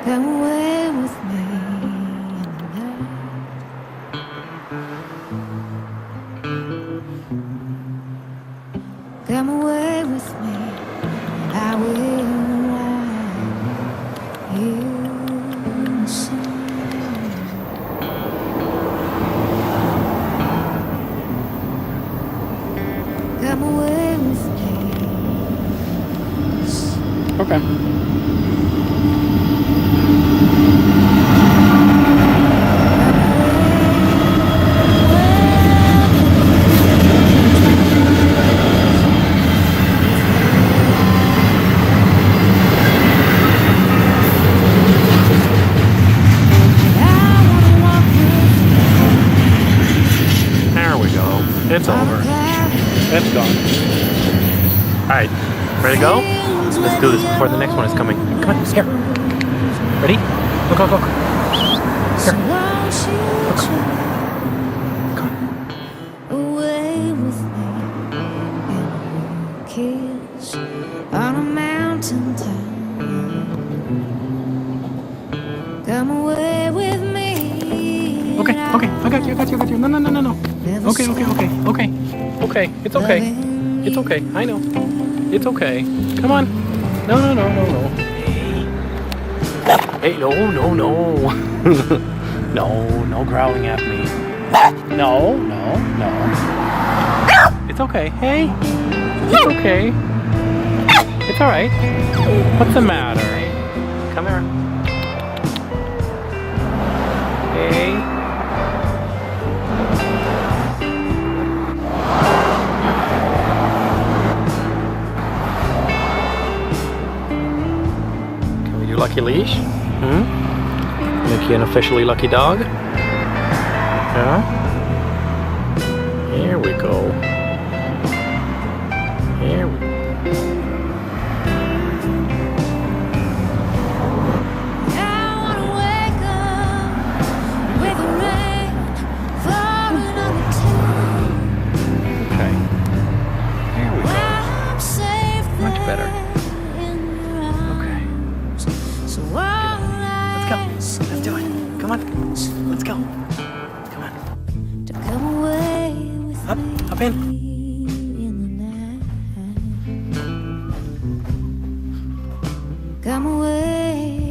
Come away with me in the night. Come away with me, and I will lie here in the sun. Come away with me. Okay. There we go. It's over. It's gone. Alright. Ready to go? Let's do this before the next one is coming. Come on, here. Ready? Go, go, go. Here. Look. Come on. Away with me and a kiss on a mountain top. Come away with me. Okay, okay. I got you. No. Okay. Okay. It's okay. It's okay. I know. It's okay. Come on. No. Hey, no. No growling at me. No. It's okay. Hey. It's okay. It's alright. What's the matter? Come here. Hey. Lucky leash? Make you an officially lucky dog? Yeah? Here we go. Here we go. Okay. Here we go. Much better. Let's do it. Come on. Let's go. Come on. Up in. Come away.